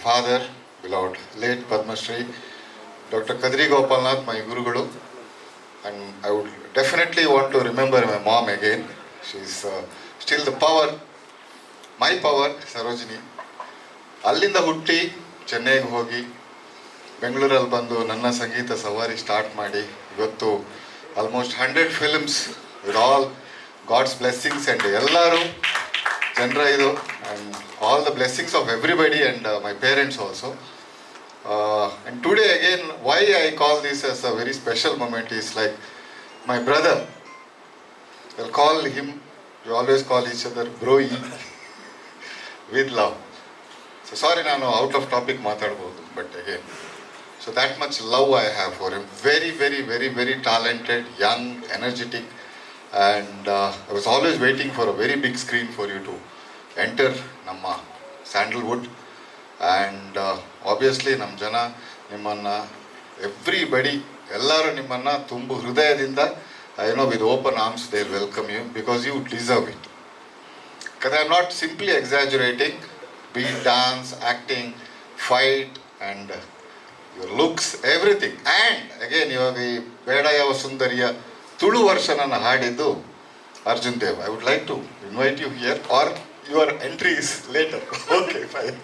father, beloved late Padma Shri, Dr. Kadri Gopalnath, my Gurugulu, and I would definitely want to remember my mom again. She's still the power, my power, Sarojini. ಅಲ್ಲಿಂದ ಹುಟ್ಟಿ ಚೆನ್ನೈಗೆ ಹೋಗಿ ಬೆಂಗಳೂರಲ್ಲಿ ಬಂದು ನನ್ನ ಸಂಗೀತ ಸವಾರಿ start ಮಾಡಿ ಇವತ್ತು almost 100 films with all God's blessings and ಎಲ್ಲರೂ ಜನರ ಇದು and all the blessings of everybody and my parents also and today again why I call this as a very special moment is like my brother will call him you always call each other bro with love. So sorry, ನಾನು out of topic ಮಾತಾಡ್ಬೋದು, but again so that much love I have for him. Very very very very talented, young, energetic, and I was always waiting for a very big screen for you to enter ನಮ್ಮ Sandalwood. And obviously ನಮ್ಮ ಜನ ನಿಮ್ಮನ್ನು everybody ಎಲ್ಲರೂ ನಿಮ್ಮನ್ನು ತುಂಬ ಹೃದಯದಿಂದ I know with open arms they welcome you because you deserve it. Because I am not simply exaggerating, be it dance, acting, fight, and your looks, everything. And again, ಇವಾಗ ಈ ಬೇಡ ಯಾವ ಸುಂದರಿಯ ತುಳು ವರ್ಷನನ್ನು ಹಾಡಿದ್ದು Arjun Dev. I would like to invite you here are your entry is later. Okay, fine.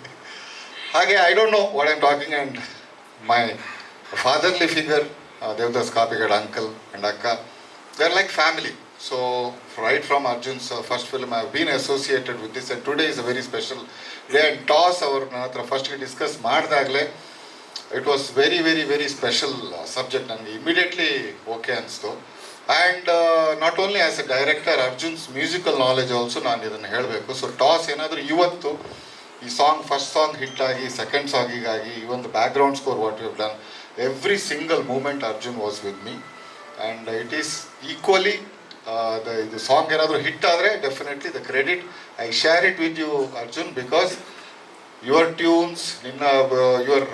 ಹಾಗೆ I don't know what I am talking, and my fatherly figure Devadas Kapikad uncle and ಅಕ್ಕ, they are like family. So right from Arjun's first film I have been associated with this, and today is a very special day. And toss our natra first we discuss ಮಾಡಿದಾಗಲೇ it was very very very special subject ನನಗೆ immediately okay ಅನಿಸ್ತು. And not only as a director, Arjun's musical knowledge also ನಾನು ಇದನ್ನು ಹೇಳಬೇಕು. So Taas ಏನಾದರೂ ಇವತ್ತು ಈ song first song hit ಆಗಿ second ಸಾಂಗಿಗಾಗಿ ಈ ಒಂದು background score what you have done, every single moment Arjun was with me, and it is equally ಇದು ಸಾಂಗ್ ಏನಾದರೂ ಹಿಟ್ ಆದರೆ definitely the credit I share it with you Arjun, because your tunes, ನಿನ್ನ your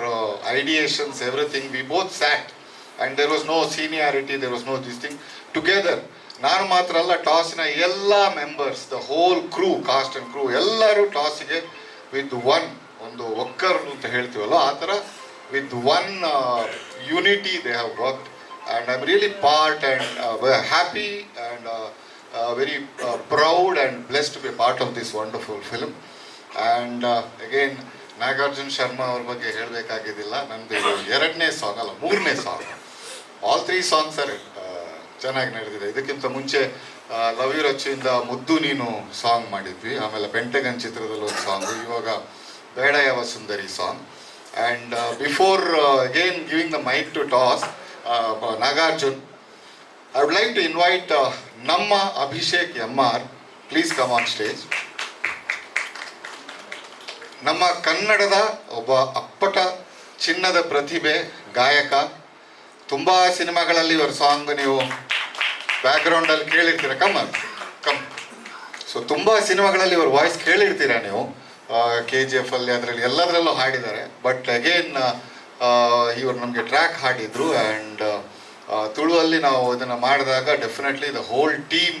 ideations, everything we both sat and there was no seniority, there was no this thing together. ನಾನು ಮಾತ್ರ ಅಲ್ಲ, ಟಾಸಿನ ಎಲ್ಲ members, the whole crew, cast and crew ಎಲ್ಲರೂ ಟಾಸಿಗೆ with ಒಂದು ಒಕ್ಕರು ಅಂತ ಹೇಳ್ತೀವಲ್ಲ ಆ ಥರ with one unity they have worked. And I'm really part and very happy and very proud and blessed to be a part of this wonderful film. And again, Nagarjun Sharma ಅವ್ರ ಬಗ್ಗೆ ಹೇಳಬೇಕಾಗಿದ್ದಿಲ್ಲ. ನಮ್ಮದು ಇದು 2ನೇ ಸಾಂಗ್ ಅಲ್ಲ 3ನೇ ಸಾಂಗ್. ಆಲ್ 3 ಸಾಂಗ್ಸ್ ಆರ್ ಚೆನ್ನಾಗಿ ನಡೆದಿದೆ. ಇದಕ್ಕಿಂತ ಮುಂಚೆ ಲವ್ ಯು ರಚ್ಚಿಯಿಂದ ಮುದ್ದು ನೀನು ಸಾಂಗ್ ಮಾಡಿದ್ವಿ, ಆಮೇಲೆ ಪೆಂಟಗನ್ ಚಿತ್ರದಲ್ಲಿ ಒಂದು ಸಾಂಗು, ಇವಾಗ ಬೇಡ ಯಾವ ಸುಂದರಿ song. And before again giving the mic to Taas Nagarjun, I would like to invite Namma Abhishek MR. Please come on stage. ನಮ್ಮ ಕನ್ನಡದ ಒಬ್ಬ ಅಪ್ಪಟ ಚಿನ್ನದ ಪ್ರತಿಭೆ, ಗಾಯಕ. ತುಂಬ ಸಿನಿಮಾಗಳಲ್ಲಿ ಇವರ ಸಾಂಗ್ ನೀವು ಬ್ಯಾಕ್ಗ್ರೌಂಡಲ್ಲಿ ಕೇಳಿರ್ತೀರ. ಕಮ್. ಸೊ ತುಂಬ ಸಿನಿಮಾಗಳಲ್ಲಿ ಇವರ ವಾಯ್ಸ್ ಕೇಳಿರ್ತೀರ ನೀವು, KGF ಅಲ್ಲಿ ಅದರಲ್ಲಿ ಎಲ್ಲದರಲ್ಲೂ ಹಾಡಿದ್ದಾರೆ. ಬಟ್ ಅಗೇನ್ ಇವರು ನಮಗೆ ಟ್ರ್ಯಾಕ್ ಹಾಡಿದರು, ಆ್ಯಂಡ್ ತುಳುವಲ್ಲಿ ನಾವು ಇದನ್ನು ಮಾಡಿದಾಗ definitely the whole team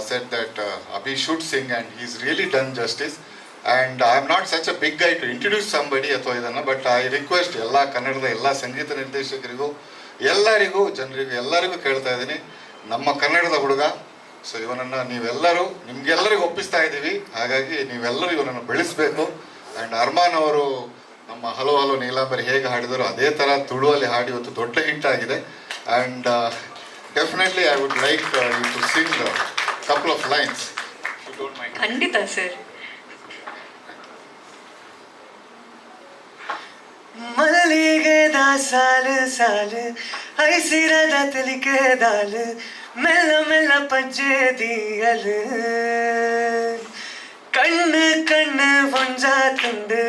said that Abhi should sing, and he is really done justice. And I am not such a big guy to introduce somebody ಅಥವಾ ಇದನ್ನು, ಬಟ್ ಐ ರಿಕ್ವೆಸ್ಟ್ ಎಲ್ಲ ಕನ್ನಡದ ಎಲ್ಲ ಸಂಗೀತ ನಿರ್ದೇಶಕರಿಗೂ, ಎಲ್ಲರಿಗೂ, ಜನರಿಗೂ, ಎಲ್ಲರಿಗೂ ಕೇಳ್ತಾ ಇದ್ದೀನಿ, ನಮ್ಮ ಕನ್ನಡದ ಹುಡುಗ. ಸೊ ಇವನನ್ನು ನೀವೆಲ್ಲರೂ, ನಿಮಗೆಲ್ಲರಿಗೂ ಒಪ್ಪಿಸ್ತಾ ಇದ್ದೀವಿ, ಹಾಗಾಗಿ ನೀವೆಲ್ಲರೂ ಇವನನ್ನು ಬೆಳೆಸಬೇಕು. ಆ್ಯಂಡ್ ಅರ್ಮಾನ್ ಅವರು ನಮ್ಮ ಹಲೋ ಹಲೋ ನೀಲಾಂಬರಿ ಹೇಗೆ ಹಾಡಿದರು ಅದೇ ಥರ ತುಳುವಲ್ಲಿ ಹಾಡಿ ಇವತ್ತು ದೊಡ್ಡ ಹಿಟ್ ಆಗಿದೆ. And definitely I would like you to sing couple of lines. ಖಂಡಿತ ಸರ್. ಮಲ್ಲಿಗೆದ ಸಾಲು ಸಾಲು ಐಸಿರದ ತಲಿಕೆ ದಾಲು ಮೆಲ್ಲ ಮೆಲ್ಲ ಪಜ್ಜೆ ದಿಯಲು ಕಣ್ಣು ಕಣ್ಣು ಒಂಜ ತುಂಡು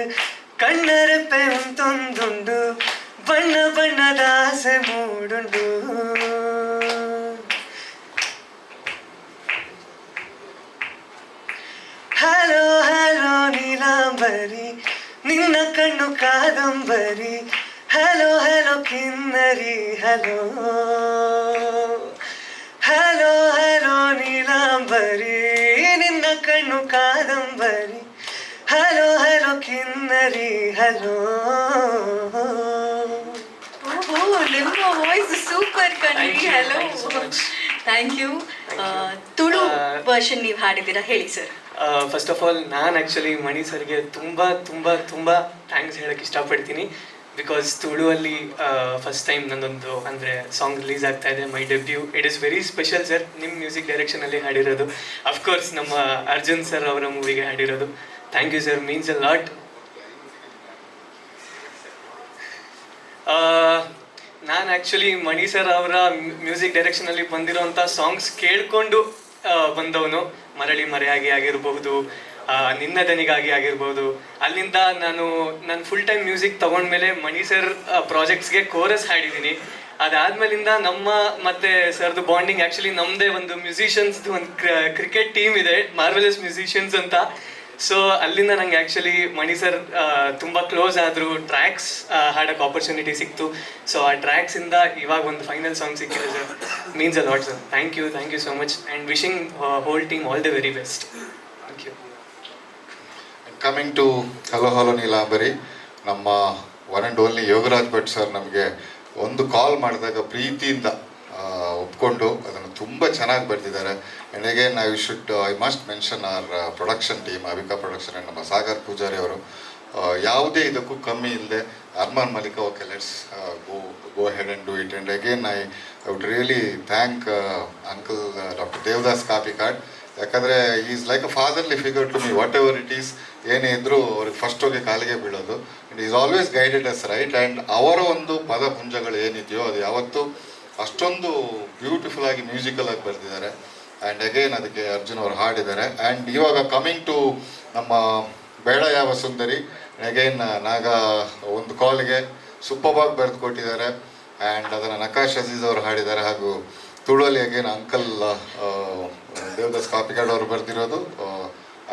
ಕಣ್ಣರಪ್ಪೆ ಉಂತೊಂದುಂಡು ಬಣ್ಣ ಬಣ್ಣದ ಆಸೆ ಮೂಡುಂಡು ಹಲೋ ಹಲೋ ನೀಲಾಂಬರಿ ನಿನ್ನ ಕಣ್ಣು ಕಾದಂಬರಿ, ಹಲೋ ಹಲೋ ಕಿನ್ನರಿ, ಹಲೋ ಹಲೋ ಹಲೋ ನೀಲಾಂಬರಿ ನಿನ್ನ ಕಣ್ಣು ಕಾದಂಬರಿ, ಹಲೋ ಹಲೋ ಕಿನ್ನರಿ ಹಲೋ. ಓಹೋ ನಿಮ್ಮ ವಾಯ್ಸ್ ಸೂಪರ್ ಕಣ್ರಿ. Thank you, hello thank you so much. Thank you. Thank you. Tulu version ನೀವು ಹಾಡಿದ್ದೀರಾ, ಹೇಳಿ ಸರ್. ಫಸ್ಟ್ ಆಫ್ ಆಲ್ ನಾನು ಆ್ಯಕ್ಚುಲಿ ಮಣಿ ಸರ್ಗೆ ತುಂಬ ತುಂಬ ತುಂಬ ಥ್ಯಾಂಕ್ಸ್ ಹೇಳೋಕ್ಕೆ ಇಷ್ಟಪಡ್ತೀನಿ. ಬಿಕಾಸ್ ತುಳುವಲ್ಲಿ ಫಸ್ಟ್ ಟೈಮ್ ನನ್ನೊಂದು ಅಂದರೆ ಸಾಂಗ್ ರಿಲೀಸ್ ಆಗ್ತಾ ಇದೆ, my debut. It is very special sir. ನಿಮ್ಮ ಮ್ಯೂಸಿಕ್ ಡೈರೆಕ್ಷನಲ್ಲಿ ಹಾಡಿರೋದು, ಅಫ್ಕೋರ್ಸ್ ನಮ್ಮ ಅರ್ಜುನ್ ಸರ್ ಅವರ ಮೂವಿಗೆ ಹಾಡಿರೋದು. Thank you sir, means a lot. ನಾನು ಆ್ಯಕ್ಚುಲಿ ಮಣಿ ಸರ್ ಅವರ ಮ್ಯೂಸಿಕ್ ಡೈರೆಕ್ಷನಲ್ಲಿ ಬಂದಿರೋಂಥ ಸಾಂಗ್ಸ್ ಕೇಳಿಕೊಂಡು ಬಂದವನು. ಮರಳಿ ಮರೆಯಾಗಿ ಆಗಿರಬಹುದು, ನಿನ್ನ ದನಿಗಾಗಿ ಆಗಿರ್ಬೋದು. ಅಲ್ಲಿಂದ ನಾನು ಫುಲ್ ಟೈಮ್ ಮ್ಯೂಸಿಕ್ ತೊಗೊಂಡ್ಮೇಲೆ ಮಣಿ ಸರ್ ಪ್ರಾಜೆಕ್ಟ್ಸ್ಗೆ ಕೋರಸ್ ಹಾಡಿದ್ದೀನಿ. ಅದಾದ್ಮೇಲಿಂದ ನಮ್ಮ ಮತ್ತೆ ಸರ್ದು ಬಾಂಡಿಂಗ್, ಆ್ಯಕ್ಚುಲಿ ನಮ್ಮದೇ ಒಂದು ಮ್ಯೂಸಿಷಿಯನ್ಸ್ದು ಒಂದು ಕ್ರಿಕೆಟ್ ಟೀಮ್ ಇದೆ, ಮಾರ್ವೆಲಸ್ ಮ್ಯೂಸಿಷಿಯನ್ಸ್ ಅಂತ. ಸೊ ಅಲ್ಲಿಂದ ನಂಗೆ ಆ್ಯಕ್ಚುಲಿ ಮಣಿ ಸರ್ ತುಂಬ ಕ್ಲೋಸ್ ಆದರು. ಟ್ರ್ಯಾಕ್ಸ್ ಹಾಡೋಕ್ಕೆ ಆಪರ್ಚುನಿಟಿ ಸಿಕ್ತು. ಸೊ ಆ ಟ್ರ್ಯಾಕ್ಸಿಂದ ಇವಾಗ ಒಂದು ಫೈನಲ್ ಸಾಂಗ್ ಸಿಕ್ಕಿದೆ sir. Means a lot sir. Thank you so much and wishing whole team all the very best. Thank you. Coming to hello hello Neelambari, ನಮ್ಮ one and only Yogaraj Bhat sir ನಮಗೆ ಒಂದು ಕಾಲ್ ಮಾಡಿದಾಗ ಪ್ರೀತಿಯಿಂದ ಒಪ್ಕೊಂಡು ಅದನ್ನು ತುಂಬ ಚೆನ್ನಾಗಿ ಬರೆದಿದ್ದಾರೆ. And again I must mention our production team, Avika production and ನಮ್ಮ ಸಾಗರ್ ಪೂಜಾರಿ ಅವರು. ಯಾವುದೇ ಇದಕ್ಕೂ ಕಮ್ಮಿ ಇಲ್ಲದೆ Armaan Malik, okay let's go head and do it. And again I would really thank uncle doctor Devadas Kapikad. ಯಾಕಂದರೆ is like a fatherly figure to me. Whatever it is, ಏನೇ ಇದ್ದರೂ ಅವ್ರಿಗೆ ಫಸ್ಟ್ ಹೋಗಿ ಕಾಲಿಗೆ ಬೀಳೋದು. And is always guided us right. And ಅವರ ಒಂದು ಪದಪುಂಜಗಳು ಏನಿದೆಯೋ ಅದು ಯಾವತ್ತೂ ಅಷ್ಟೊಂದು ಬ್ಯೂಟಿಫುಲ್ ಆಗಿ ಮ್ಯೂಸಿಕಲ್ ಆಗಿ ಬರೆದಿದ್ದಾರೆ. ಆ್ಯಂಡ್ ಅಗೇನ್ ಅದಕ್ಕೆ ಅರ್ಜುನ್ ಅವರು ಹಾಡಿದ್ದಾರೆ. ಆ್ಯಂಡ್ ಇವಾಗ ಕಮಿಂಗ್ ಟು ನಮ್ಮ ಬೇಡ ಯಾವ ಸುಂದರಿ, ಅಗೇನ್ ನಾಗ ಒಂದು ಕಾಲ್ಗೆ ಸೂಪರ್ಬಾಗಿ ಬರೆದು ಕೊಟ್ಟಿದ್ದಾರೆ. ಆ್ಯಂಡ್ ಅದನ್ನು ನಕಾಶ್ ಅಜೀಜ್ ಅವರು ಹಾಡಿದ್ದಾರೆ. ಹಾಗೂ ತುಳುವಲ್ಲಿ ಅಗೇನ್ ಅಂಕಲ್ ದೇವದಾಸ್ ಕಾಪಿಕಾಡ್ ಅವರು ಬರೆದಿರೋದು,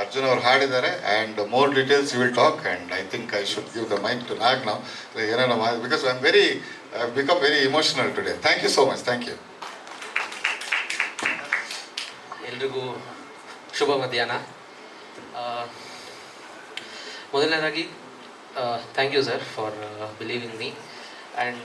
ಅರ್ಜುನ್ ಅವರು ಹಾಡಿದ್ದಾರೆ. And more details you will talk. And I think I should give the mic to Nag ನಾವು ಏನೇನೋ ಮಾಡಿ, because I am become very emotional today. Thank you so much. Thank you. ಎಲ್ರಿಗೂ ಶುಭ ಮಧ್ಯಾಹ್ನ. ಮೊದಲನೇದಾಗಿ thank you sir for believing me. And